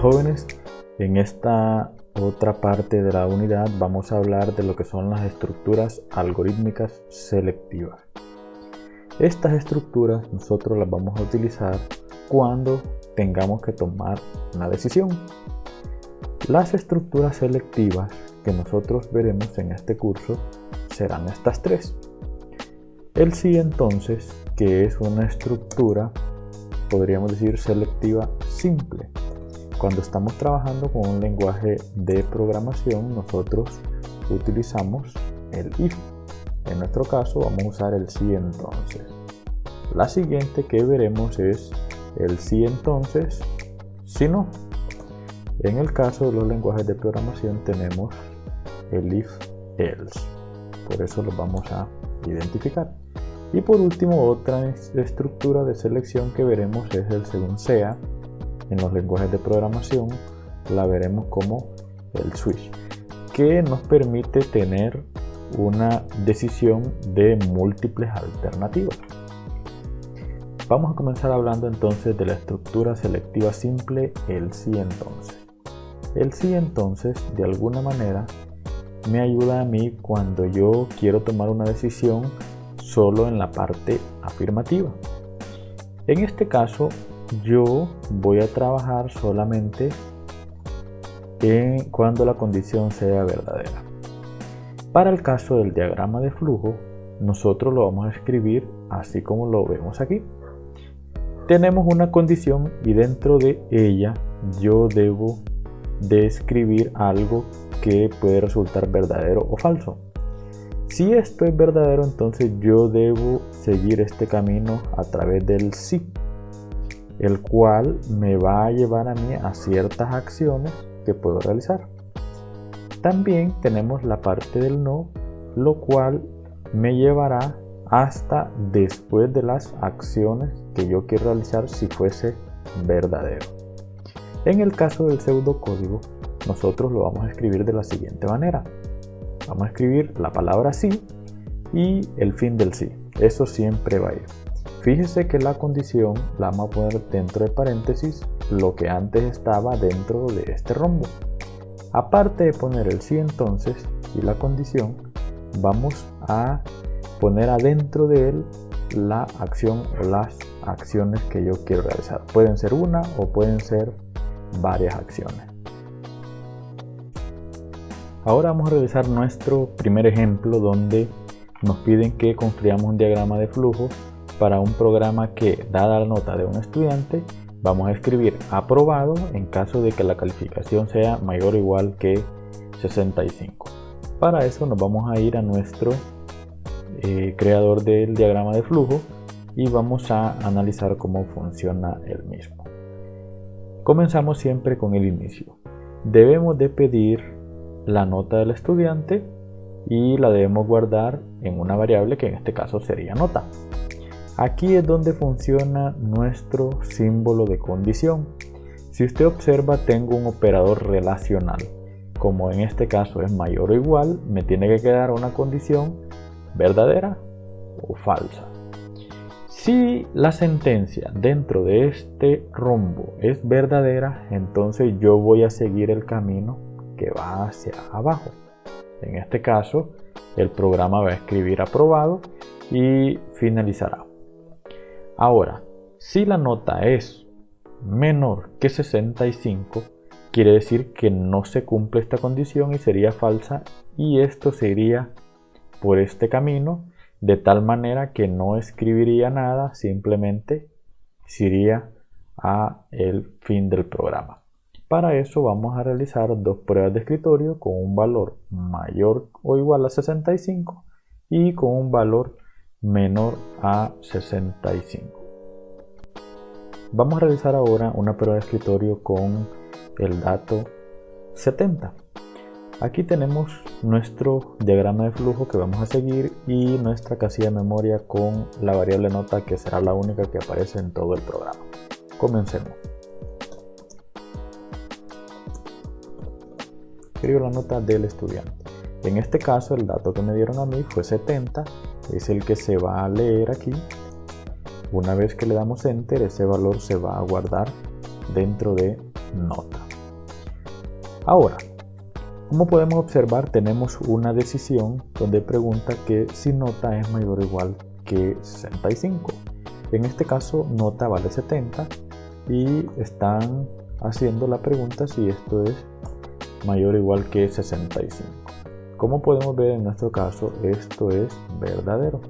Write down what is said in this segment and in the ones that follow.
jóvenes, en esta otra parte de la unidad vamos a hablar de lo que son las estructuras algorítmicas selectivas. Estas estructuras nosotros las vamos a utilizar cuando tengamos que tomar una decisión. Las estructuras selectivas que nosotros veremos en este curso serán estas tres. El sí, entonces, que es una estructura, podríamos decir, selectiva simple. Cuando estamos trabajando con un lenguaje de programación, nosotros utilizamos el if. En nuestro caso vamos a usar el sí entonces. La siguiente que veremos es el sí entonces, si no. En el caso de los lenguajes de programación tenemos el if else. Por eso los vamos a identificar. Y por último, otra estructura de selección que veremos es el según sea. En los lenguajes de programación la veremos como el switch, que nos permite tener una decisión de múltiples alternativas. Vamos a comenzar hablando entonces de la estructura selectiva simple, el sí entonces. El sí entonces, de alguna manera, me ayuda a mí cuando yo quiero tomar una decisión solo en la parte afirmativa. En este caso, yo voy a trabajar solamente cuando la condición sea verdadera. Para el caso del diagrama de flujo, nosotros lo vamos a escribir así como lo vemos aquí. Tenemos una condición y dentro de ella yo debo de escribir algo que puede resultar verdadero o falso. Si esto es verdadero, entonces yo debo seguir este camino a través del sí, el cual me va a llevar a mí a ciertas acciones que puedo realizar. También tenemos la parte del no, lo cual me llevará hasta después de las acciones que yo quiero realizar si fuese verdadero. En el caso del pseudocódigo, nosotros lo vamos a escribir de la siguiente manera. Vamos a escribir la palabra sí y el fin del sí. Eso siempre va a ir. Fíjese que la condición la vamos a poner dentro de paréntesis lo que antes estaba dentro de este rombo. Aparte de poner el sí entonces y la condición, vamos a poner adentro de él la acción o las acciones que yo quiero realizar. Pueden ser una o pueden ser varias acciones. Ahora vamos a realizar nuestro primer ejemplo donde nos piden que construyamos un diagrama de flujo para un programa que, dada la nota de un estudiante, vamos a escribir aprobado en caso de que la calificación sea mayor o igual que 65. Para eso nos vamos a ir a nuestro creador del diagrama de flujo y vamos a analizar cómo funciona el mismo. Comenzamos siempre con el inicio. Debemos de pedir la nota del estudiante y la debemos guardar en una variable que en este caso sería nota. Aquí es donde funciona nuestro símbolo de condición. Si usted observa, tengo un operador relacional. Como en este caso es mayor o igual, me tiene que quedar una condición verdadera o falsa. Si la sentencia dentro de este rombo es verdadera, entonces yo voy a seguir el camino que va hacia abajo. En este caso, el programa va a escribir aprobado y finalizará. Ahora, si la nota es menor que 65, quiere decir que no se cumple esta condición y sería falsa, y esto se iría por este camino de tal manera que no escribiría nada, simplemente se iría a el fin del programa. Para eso vamos a realizar dos pruebas de escritorio con un valor mayor o igual a 65 y con un valor menor a 65. Vamos a realizar ahora una prueba de escritorio con el dato 70. Aquí tenemos nuestro diagrama de flujo que vamos a seguir y nuestra casilla de memoria con la variable nota, que será la única que aparece en todo el programa. Comencemos. Escribo la nota del estudiante. En este caso el dato que me dieron a mí fue 70, es el que se va a leer aquí. Una vez que le damos enter, ese valor se va a guardar dentro de nota. Ahora, como podemos observar, tenemos una decisión donde pregunta que si nota es mayor o igual que 65. En este caso, nota vale 70 y están haciendo la pregunta si esto es mayor o igual que 65. Como podemos ver en nuestro caso, esto es verdadero.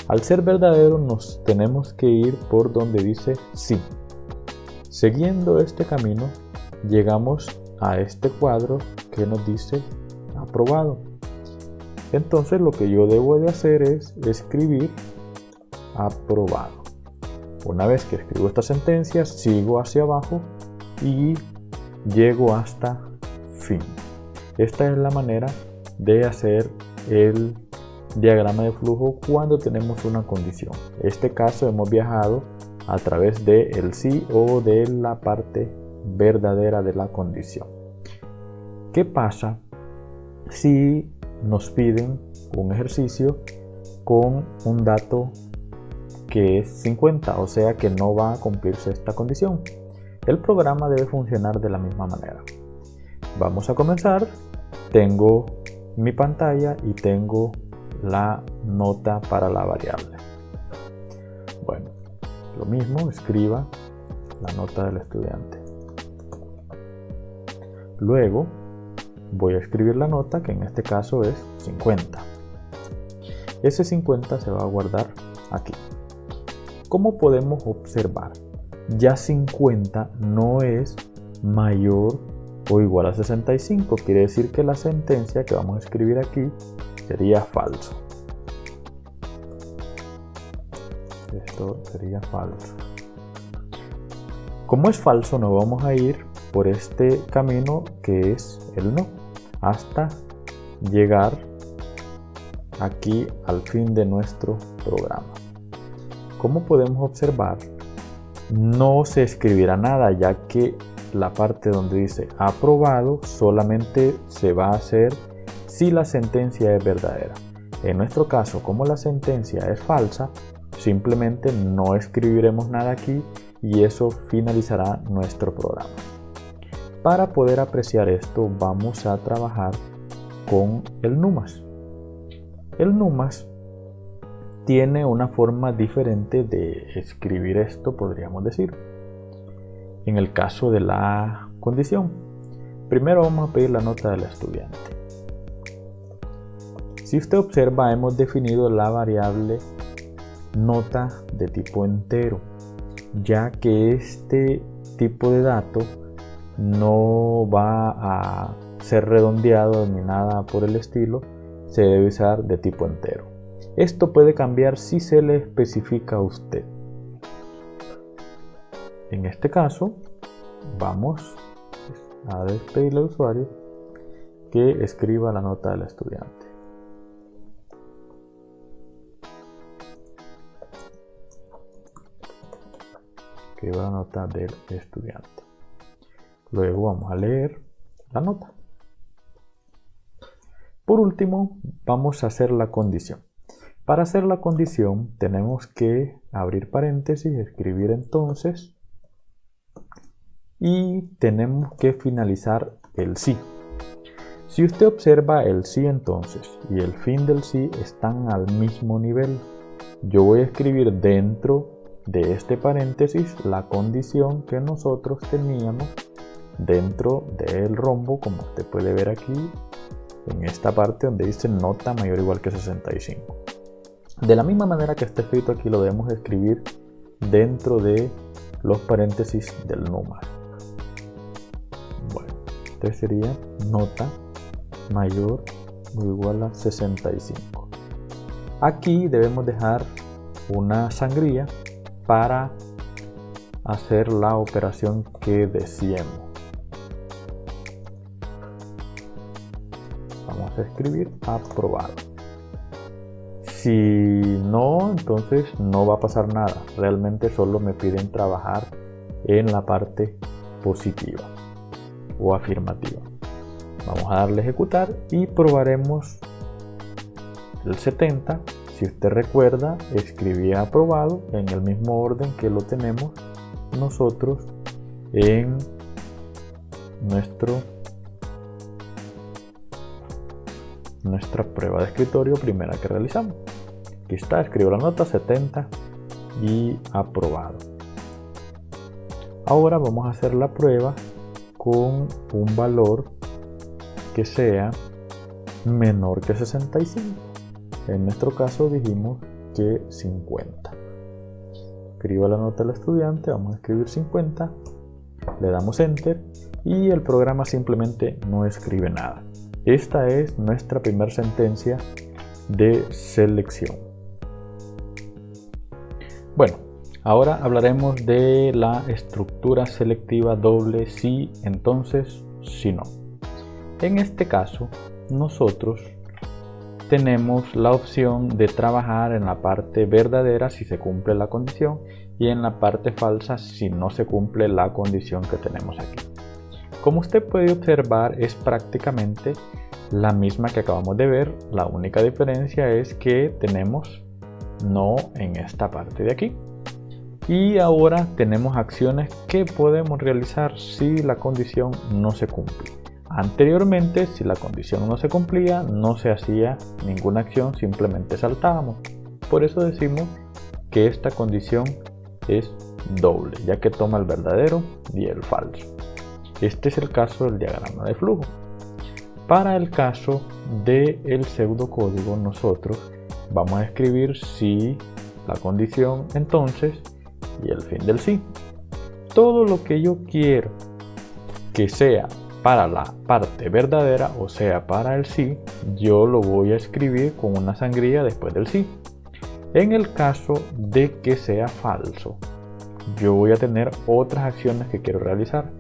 Al ser verdadero, nos tenemos que ir por donde dice sí. Siguiendo este camino, llegamos a este cuadro que nos dice aprobado. Entonces lo que yo debo de hacer es escribir aprobado. Una vez que escribo esta sentencia, sigo hacia abajo y llego hasta fin. Esta es la manera de hacer el diagrama de flujo cuando tenemos una condición. En este caso hemos viajado a través de el sí o de la parte verdadera de la condición. ¿Qué pasa si nos piden un ejercicio con un dato que es 50, o sea que no va a cumplirse esta condición? El programa debe funcionar de la misma manera. Vamos a comenzar. Tengo mi pantalla y tengo la nota para la variable. Bueno, lo mismo, escriba la nota del estudiante. Luego voy a escribir la nota, que en este caso es 50. Ese 50 se va a guardar aquí. Como podemos observar, ya 50 no es mayor o igual a 65. Quiere decir que la sentencia que vamos a escribir aquí sería falso. Esto sería falso. Como es falso, nos vamos a ir por este camino que es el no, hasta llegar aquí al fin de nuestro programa. Como podemos observar, no se escribirá nada, ya que la parte donde dice aprobado solamente se va a hacer si la sentencia es verdadera. En nuestro caso, como la sentencia es falsa, simplemente no escribiremos nada aquí y eso finalizará nuestro programa. Para poder apreciar esto, vamos a trabajar con el NUMAS. El NUMAS tiene una forma diferente de escribir esto, podríamos decir. En el caso de la condición, primero vamos a pedir la nota del estudiante. Si usted observa, hemos definido la variable nota de tipo entero, ya que este tipo de dato no va a ser redondeado ni nada por el estilo, se debe usar de tipo entero. Esto puede cambiar si se le especifica a usted. En este caso, vamos a despedirle al usuario que escriba la nota del estudiante. Escriba la nota del estudiante. Luego vamos a leer la nota. Por último, vamos a hacer la condición. Para hacer la condición tenemos que abrir paréntesis, escribir entonces y tenemos que finalizar el sí. Si usted observa, el sí entonces y el fin del sí están al mismo nivel. Yo voy a escribir dentro de este paréntesis la condición que nosotros teníamos dentro del rombo, como usted puede ver aquí en esta parte donde dice nota mayor o igual que 65. De la misma manera que está escrito aquí, lo debemos escribir dentro de los paréntesis del NUMAS. Bueno, este sería nota mayor o igual a 65. Aquí debemos dejar una sangría para hacer la operación que deseemos. Vamos a escribir aprobado. Si no, entonces no va a pasar nada. Realmente solo me piden trabajar en la parte positiva o afirmativa. Vamos a darle a ejecutar y probaremos el 70. Si usted recuerda, escribí aprobado en el mismo orden que lo tenemos nosotros en nuestra prueba de escritorio primera que realizamos. Aquí está, escribo la nota 70 y aprobado. Ahora vamos a hacer la prueba con un valor que sea menor que 65. En nuestro caso dijimos que 50. Escribo la nota del estudiante, vamos a escribir 50, le damos enter y el programa simplemente no escribe nada. Esta es nuestra primera sentencia de selección. Bueno, ahora hablaremos de la estructura selectiva doble sí, entonces, si no. En este caso, nosotros tenemos la opción de trabajar en la parte verdadera si se cumple la condición y en la parte falsa si no se cumple la condición que tenemos aquí. Como usted puede observar, es prácticamente la misma que acabamos de ver. La única diferencia es que tenemos no en esta parte de aquí. Y ahora tenemos acciones que podemos realizar si la condición no se cumple. Anteriormente, si la condición no se cumplía, no se hacía ninguna acción, simplemente saltábamos. Por eso decimos que esta condición es doble, ya que toma el verdadero y el falso. Este es el caso del diagrama de flujo. Para el caso del pseudocódigo, nosotros vamos a escribir si, la condición, entonces, y el fin del sí. Todo lo que yo quiero que sea para la parte verdadera, o sea, para el sí, yo lo voy a escribir con una sangría después del sí. En el caso de que sea falso, yo voy a tener otras acciones que quiero realizar.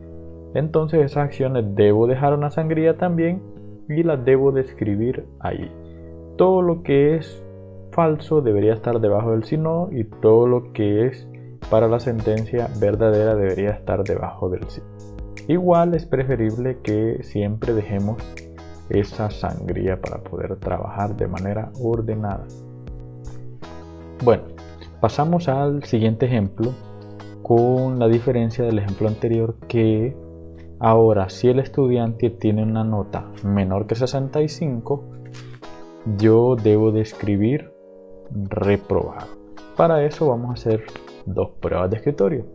Entonces esas acciones debo dejar una sangría también y las debo de escribir ahí. Todo lo que es falso debería estar debajo del sí no, y todo lo que es para la sentencia verdadera debería estar debajo del sí. Igual es preferible que siempre dejemos esa sangría para poder trabajar de manera ordenada. Bueno, pasamos al siguiente ejemplo con la diferencia del ejemplo anterior, que ahora si el estudiante tiene una nota menor que 65, yo debo de escribir reprobado. Para eso vamos a hacer dos pruebas de escritorio.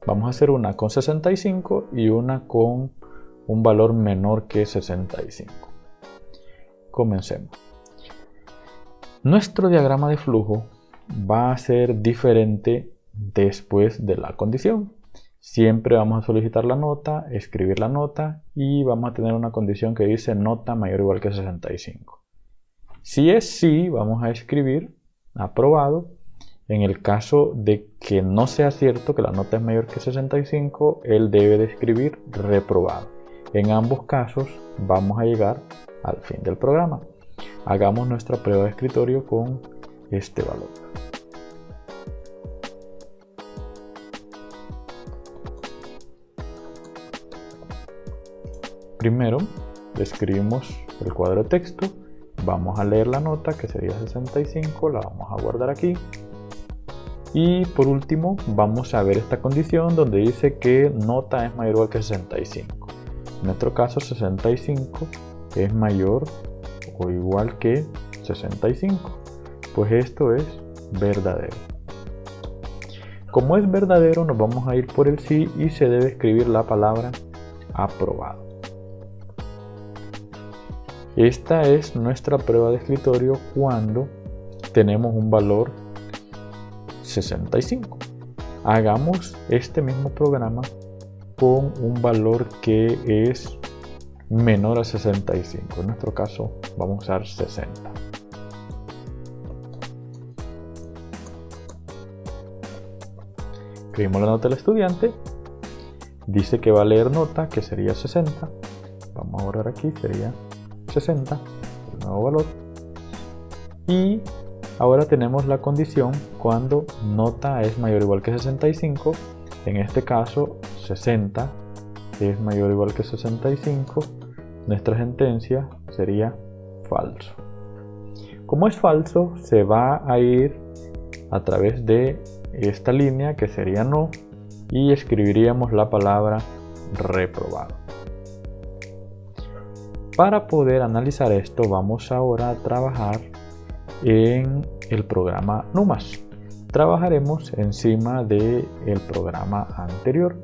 Vamos a hacer una con 65 y una con un valor menor que 65. Comencemos. Nuestro diagrama de flujo va a ser diferente después de la condición. Siempre vamos a solicitar la nota, escribir la nota y vamos a tener una condición que dice nota mayor o igual que 65. Si es sí, vamos a escribir aprobado. En el caso de que no sea cierto que la nota es mayor que 65, él debe de escribir reprobado. En ambos casos vamos a llegar al fin del programa. Hagamos nuestra prueba de escritorio con este valor. Primero escribimos el cuadro de texto, vamos a leer la nota que sería 65, la vamos a guardar aquí. Y por último vamos a ver esta condición donde dice que nota es mayor o igual que 65. En nuestro caso 65 es mayor o igual que 65. Pues esto es verdadero. Como es verdadero, nos vamos a ir por el sí y se debe escribir la palabra aprobado. Esta es nuestra prueba de escritorio cuando tenemos un valor 65. Hagamos este mismo programa con un valor que es menor a 65. En nuestro caso vamos a usar 60. Escribimos la nota del estudiante. Dice que va a leer nota, que sería 60. Vamos a borrar aquí, sería 60, el nuevo valor. Y ahora tenemos la condición cuando nota es mayor o igual que 65. En este caso 60 es mayor o igual que 65. Nuestra sentencia sería falso. Como es falso, se va a ir a través de esta línea que sería no y escribiríamos la palabra reprobado. Para poder analizar esto, vamos ahora a trabajar en el programa NUMAS. Trabajaremos encima del programa anterior.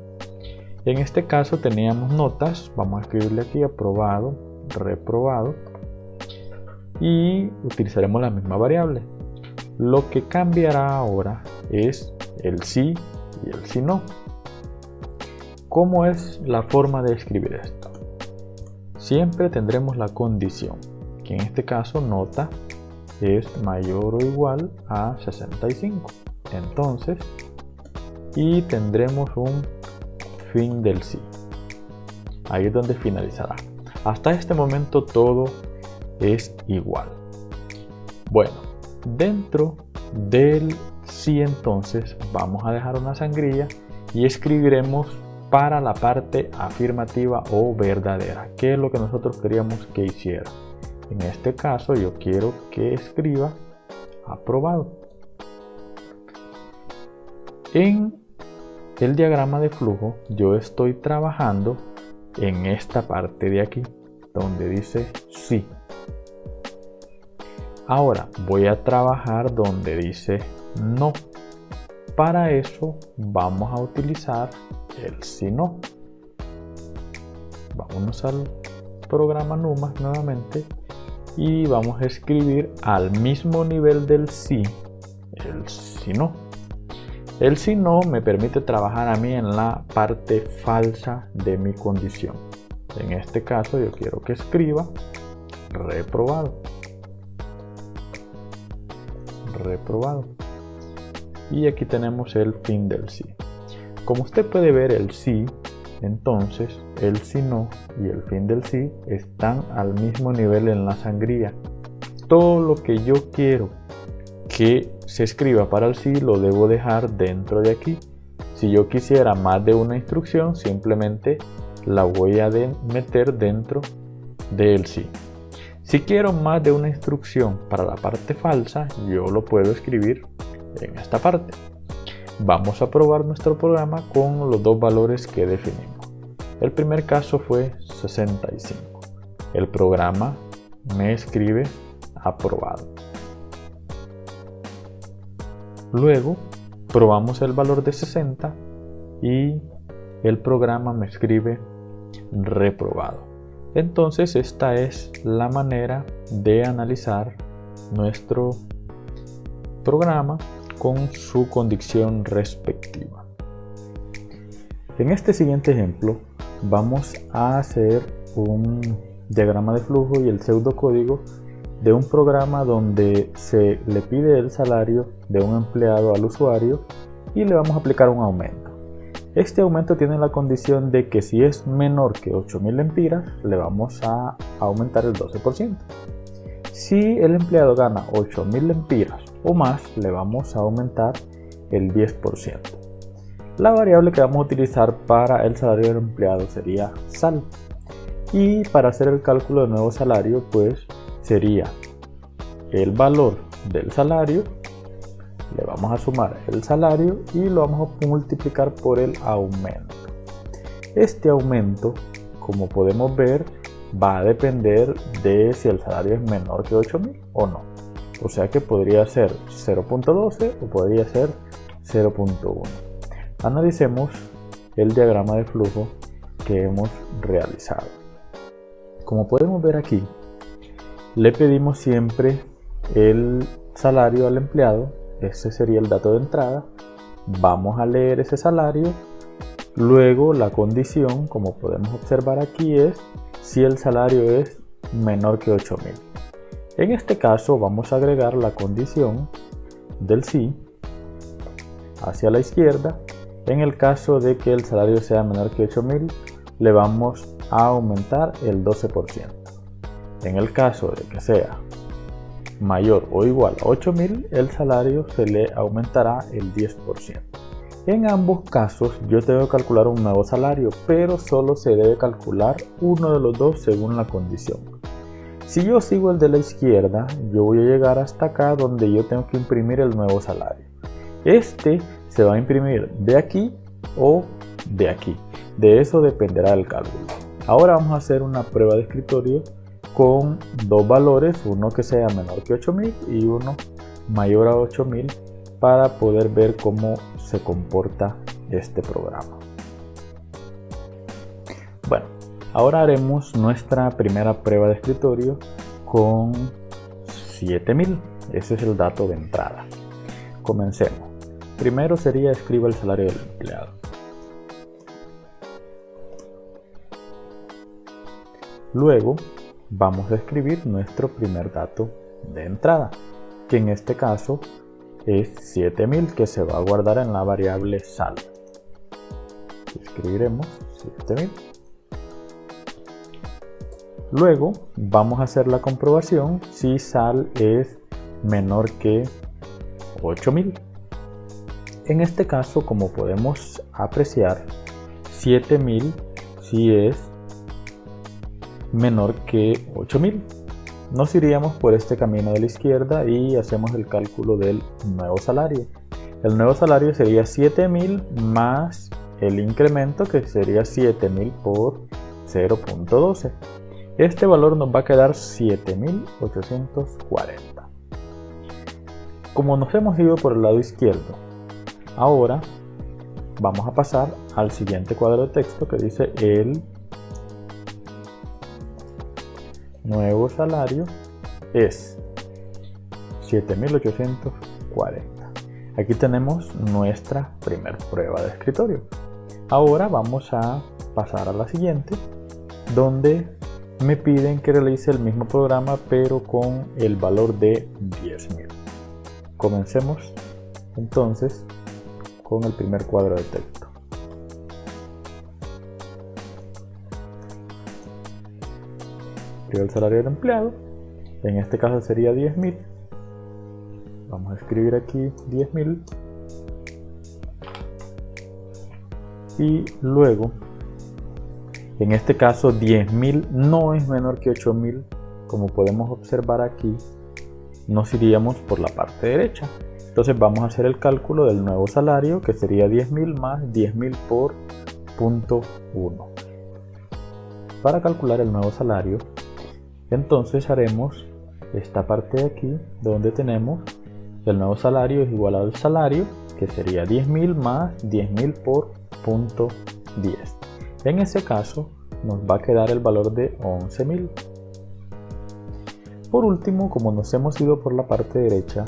En este caso teníamos notas, vamos a escribirle aquí aprobado, reprobado, y utilizaremos la misma variable. Lo que cambiará ahora es el sí y el sí no. ¿Cómo es la forma de escribir esto? Siempre tendremos la condición, que en este caso nota es mayor o igual a 65. Entonces, y tendremos un fin del sí. Ahí es donde finalizará. Hasta este momento todo es igual. Bueno, dentro del sí entonces vamos a dejar una sangrilla y escribiremos para la parte afirmativa o verdadera, que es lo que nosotros queríamos que hiciera. En este caso yo quiero que escriba aprobado. En el diagrama de flujo yo estoy trabajando en esta parte de aquí donde dice sí. Ahora voy a trabajar donde dice no. Para eso vamos a utilizar el si no. Vámonos al programa NUMAS nuevamente y vamos a escribir al mismo nivel del sí el si no. El si no me permite trabajar a mí en la parte falsa de mi condición. En este caso yo quiero que escriba reprobado. Reprobado. Y aquí tenemos el fin del sí. Como usted puede ver, el sí, entonces el si no y el fin del sí están al mismo nivel en la sangrilla. Todo lo que yo quiero que se escriba para el sí lo debo dejar dentro de aquí. Si yo quisiera más de una instrucción, simplemente la voy a meter dentro del sí. Si quiero más de una instrucción para la parte falsa, yo lo puedo escribir en esta parte. Vamos a probar nuestro programa con los dos valores que definimos. El primer caso fue 65. El programa me escribe aprobado. Luego probamos el valor de 60 y el programa me escribe reprobado. Entonces esta es la manera de analizar nuestro programa con su condición respectiva. En este siguiente ejemplo vamos a hacer un diagrama de flujo y el pseudocódigo de un programa donde se le pide el salario de un empleado al usuario y le vamos a aplicar un aumento. Este aumento tiene la condición de que si es menor que 8000 lempiras, le vamos a aumentar el 12%. Si el empleado gana 8000 lempiras o más, le vamos a aumentar el 10%. La variable que vamos a utilizar para el salario del empleado sería sal. Y para hacer el cálculo del nuevo salario, pues sería el valor del salario, le vamos a sumar el salario y lo vamos a multiplicar por el aumento. Este aumento, como podemos ver, va a depender de si el salario es menor que 8000 o no. O sea que podría ser 0.12 o podría ser 0.1. Analicemos el diagrama de flujo que hemos realizado. Como podemos ver aquí, le pedimos siempre el salario al empleado. Ese sería el dato de entrada. Vamos a leer ese salario. Luego la condición, como podemos observar aquí, es si el salario es menor que 8000. En este caso vamos a agregar la condición del sí hacia la izquierda. En el caso de que el salario sea menor que 8000, le vamos a aumentar el 12%. En el caso de que sea mayor o igual a 8000, el salario se le aumentará el 10%. En ambos casos yo tengo que calcular un nuevo salario, pero solo se debe calcular uno de los dos según la condición. Si yo sigo el de la izquierda, yo voy a llegar hasta acá donde yo tengo que imprimir el nuevo salario. Este se va a imprimir de aquí o de aquí. De eso dependerá el cálculo. Ahora vamos a hacer una prueba de escritorio con dos valores, uno que sea menor que 8000 y uno mayor a 8000, para poder ver cómo se comporta este programa. Bueno, ahora haremos nuestra primera prueba de escritorio con 7000. Ese es el dato de entrada. Comencemos. Primero sería escriba el salario del empleado. Luego vamos a escribir nuestro primer dato de entrada, que en este caso es 7000, que se va a guardar en la variable sal. Escribiremos 7000. Luego vamos a hacer la comprobación si sal es menor que 8000. En este caso, como podemos apreciar, 7000 sí es menor que 8000. Nos iríamos por este camino de la izquierda y hacemos el cálculo del nuevo salario. El nuevo salario sería 7000 más el incremento, que sería 7000 por 0.12. Este valor nos va a quedar 7840. Como nos hemos ido por el lado izquierdo, ahora vamos a pasar al siguiente cuadro de texto que dice el nuevo salario es 7840. Aquí tenemos nuestra primera prueba de escritorio. Ahora vamos a pasar a la siguiente, donde me piden que realice el mismo programa pero con el valor de 10.000. Comencemos entonces con el primer cuadro de texto. El salario del empleado, en este caso sería 10.000. Vamos a escribir aquí 10.000 y luego, en este caso 10.000 no es menor que 8.000. Como podemos observar aquí, nos iríamos por la parte derecha. Entonces vamos a hacer el cálculo del nuevo salario, que sería 10.000 más 10.000 por 0.1. Para calcular el nuevo salario, entonces haremos esta parte de aquí, donde tenemos el nuevo salario es igual al salario, que sería 10.000 más 10.000 por 0.10. En ese caso nos va a quedar el valor de 11.000. Por último, como nos hemos ido por la parte derecha,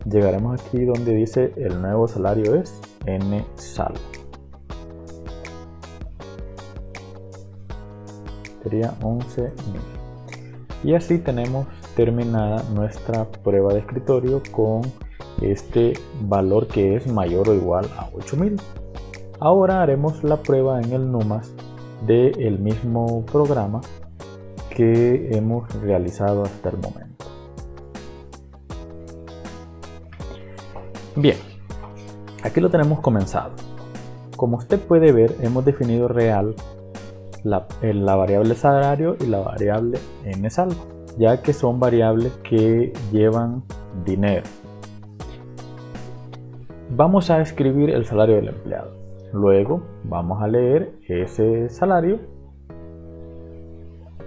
llegaremos aquí donde dice el nuevo salario es NSAL. Sería 11.000. Y así tenemos terminada nuestra prueba de escritorio con este valor que es mayor o igual a 8000. Ahora haremos la prueba en el NUMAS del mismo programa que hemos realizado hasta el momento. Bien, aquí lo tenemos comenzado. Como usted puede ver, hemos definido real la variable salario y la variable NSAL, ya que son variables que llevan dinero. Vamos a escribir el salario del empleado. Luego vamos a leer ese salario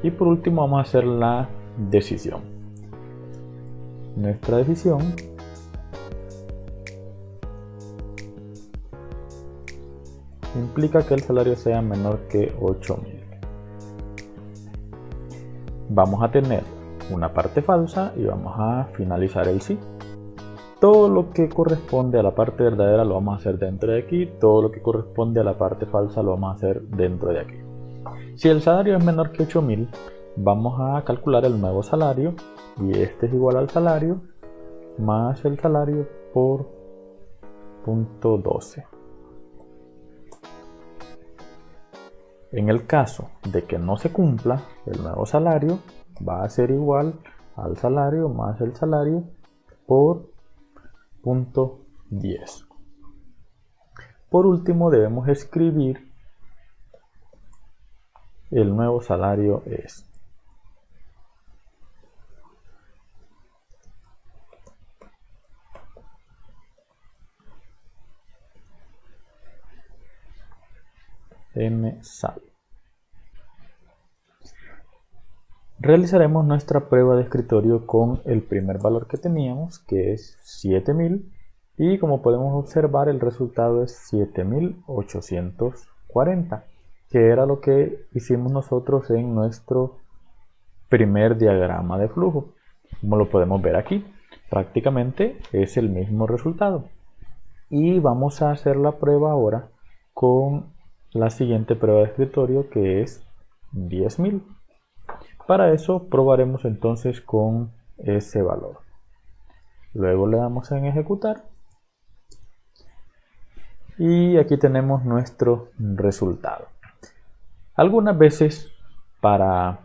y por último vamos a hacer la decisión. Nuestra decisión implica que el salario sea menor que 8.000. Vamos a tener una parte falsa y vamos a finalizar el sí. Todo lo que corresponde a la parte verdadera lo vamos a hacer dentro de aquí, todo lo que corresponde a la parte falsa lo vamos a hacer dentro de aquí. Si el salario es menor que 8.000, vamos a calcular el nuevo salario, y este es igual al salario más el salario por 0.12. En el caso de que no se cumpla, el nuevo salario va a ser igual al salario más el salario por 0.10. Por último, debemos escribir el nuevo salario es NSAL. realizaremos nuestra prueba de escritorio con el primer valor que teníamos, que es 7000, y como podemos observar el resultado es 7840, que era lo que hicimos nosotros en nuestro primer diagrama de flujo. Como lo podemos ver aquí, prácticamente es el mismo resultado. Y vamos a hacer la prueba ahora con la siguiente prueba de escritorio, que es 10.000. Para eso probaremos entonces con ese valor. Luego le damos en ejecutar. Y aquí tenemos nuestro resultado. Algunas veces, para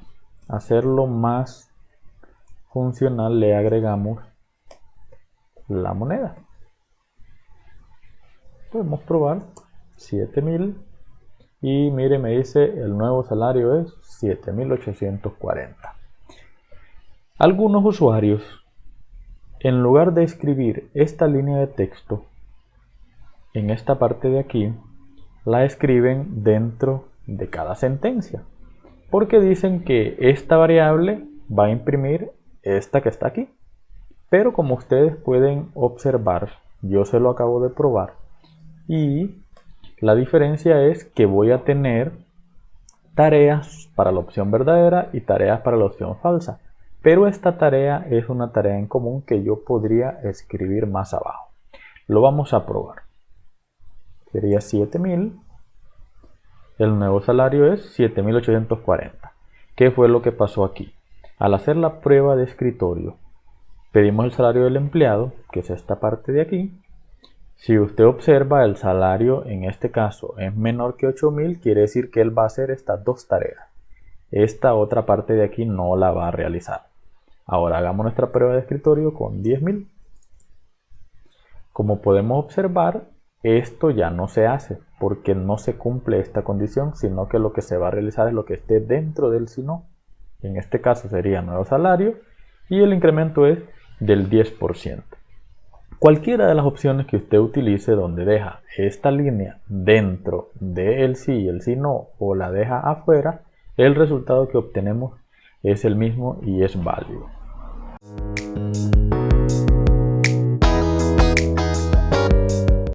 hacerlo más funcional, le agregamos la moneda. Podemos probar 7000 y mire, me dice el nuevo salario es 7840. Algunos usuarios, en lugar de escribir esta línea de texto en esta parte de aquí, la escriben dentro de cada sentencia, porque dicen que esta variable va a imprimir esta que está aquí. Pero como ustedes pueden observar, yo se lo acabo de probar y la diferencia es que voy a tener tareas para la opción verdadera y tareas para la opción falsa. Pero esta tarea es una tarea en común que yo podría escribir más abajo. Lo vamos a probar. Sería 7000. El nuevo salario es 7840. ¿Qué fue lo que pasó aquí? Al hacer la prueba de escritorio, pedimos el salario del empleado, que es esta parte de aquí. Si usted observa, el salario en este caso es menor que 8000, quiere decir que él va a hacer estas dos tareas. Esta otra parte de aquí no la va a realizar. Ahora hagamos nuestra prueba de escritorio con 10.000. Como podemos observar, esto ya no se hace porque no se cumple esta condición, sino que lo que se va a realizar es lo que esté dentro del si no. En este caso sería nuevo salario y el incremento es del 10%. Cualquiera de las opciones que usted utilice donde deja esta línea dentro del sí y el si no o la deja afuera, el resultado que obtenemos es el mismo y es válido.